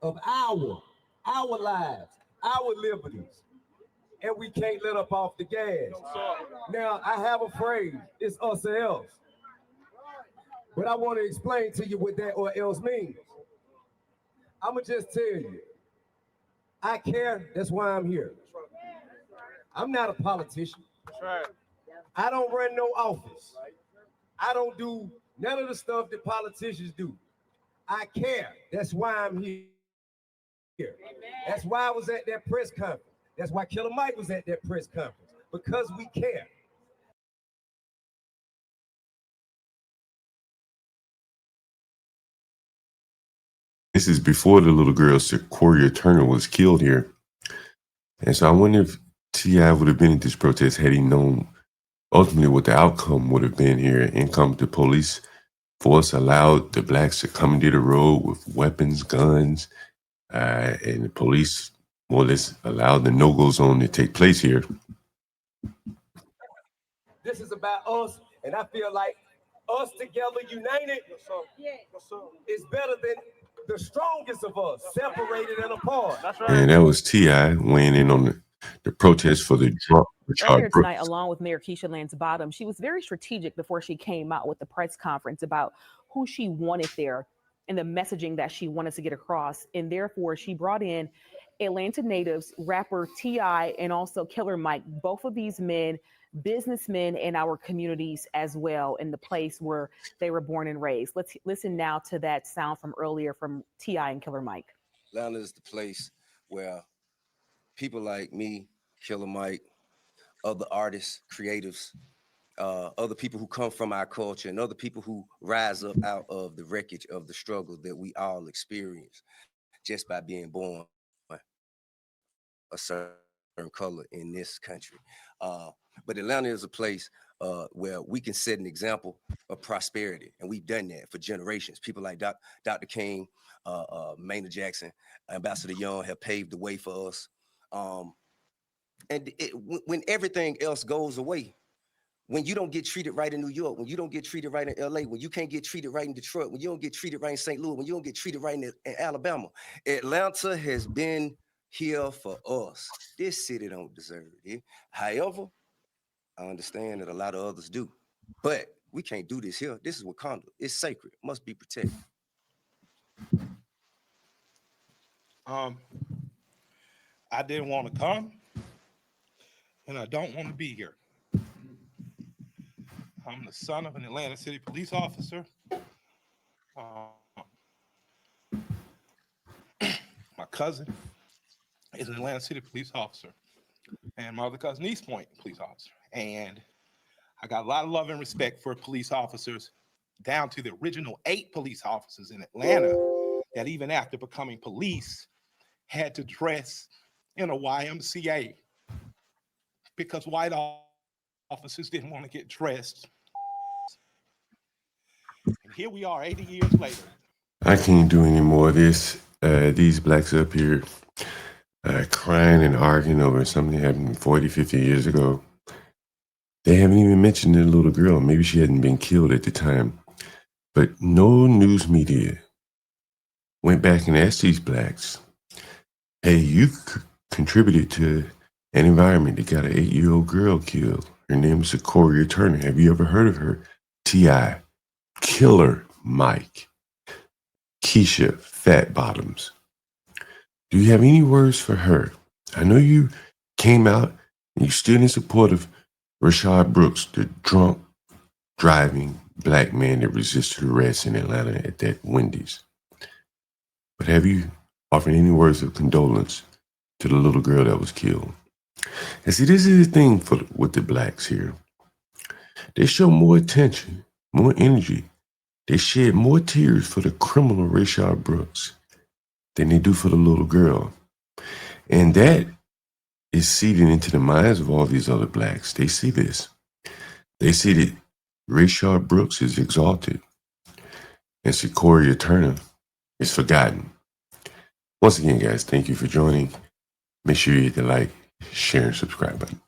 of our lives, our liberties, and we can't let up off the gas. Now, I have a phrase, it's us or else, but I want to explain to you what that or else means. I'm going to just tell you, I care, that's why I'm here. I'm not a politician. I don't run no office. I don't do none of the stuff that politicians do. I care, that's why I'm here. That's why I was at that press conference. That's why Killer Mike was at that press conference, because we care. This is before the little girl Secoriea Turner was killed here. And so I wonder if T.I. would have been at this protest had he known ultimately what the outcome would have been here. In comes the police force, allowed the blacks to come into the road with weapons, guns, and the police more or less allowed the no-go zone to take place here. This is about us, and I feel like us together, united, is better than the strongest of us, separated and apart. And that was T.I. weighing in on the protest for the drunk Richard Earlier tonight, Brooks. along with Mayor Keisha Lance Bottom, she was very strategic before she came out with the press conference about who she wanted there and the messaging that she wanted to get across. And therefore, she brought in Atlanta natives, rapper T.I., and also Killer Mike, both of these men, businessmen in our communities as well, in the place where they were born and raised. Let's listen now to that sound from earlier from T.I. and Killer Mike. Atlanta is the place where people like me, Killer Mike, other artists, creatives, other people who come from our culture, and other people who rise up out of the wreckage of the struggle that we all experience just by being born a certain color in this country. But Atlanta is a place where we can set an example of prosperity, and we've done that for generations. People like Dr. King, Maynard Jackson, Ambassador Young have paved the way for us. When everything else goes away, when you don't get treated right in New York, when you don't get treated right in LA, when you can't get treated right in Detroit, when you don't get treated right in St. Louis, when you don't get treated right in Alabama, Atlanta has been here for us. This city don't deserve it. However, I understand that a lot of others do, but we can't do this here. This is Wakanda. It's sacred. It must be protected. I didn't want to come, and I don't want to be here. I'm the son of an Atlanta City police officer. My cousin is an Atlanta City police officer, and my other cousin, East Point police officer. And I got a lot of love and respect for police officers, down to the original 8 police officers in Atlanta that even after becoming police had to dress in a YMCA because white officers didn't want to get dressed. And here we are 80 years later. I can't do any more of this. These blacks up here crying and arguing over something that happened 40, 50 years ago. They haven't even mentioned the little girl. Maybe she hadn't been killed at the time. But no news media went back and asked these blacks, hey, you contributed to an environment that got an 8-year-old girl killed. Her name is Secoriea Turner. Have you ever heard of her? T.I., Killer Mike, Keisha, Phat Bottoms. Do you have any words for her? I know you came out and you stood in support of Rayshard Brooks, the drunk, driving black man that resisted arrest in Atlanta at that Wendy's. But have you offered any words of condolence to the little girl that was killed? And see, this is the thing with the blacks here. They show more attention, more energy. They shed more tears for the criminal Rayshard Brooks than they do for the little girl. And that is seeding into the minds of all these other blacks. They see this. They see that Rayshard Brooks is exalted and Secoriea Turner is forgotten. Once again, guys, thank you for joining. Make sure you hit the like, share, and subscribe button.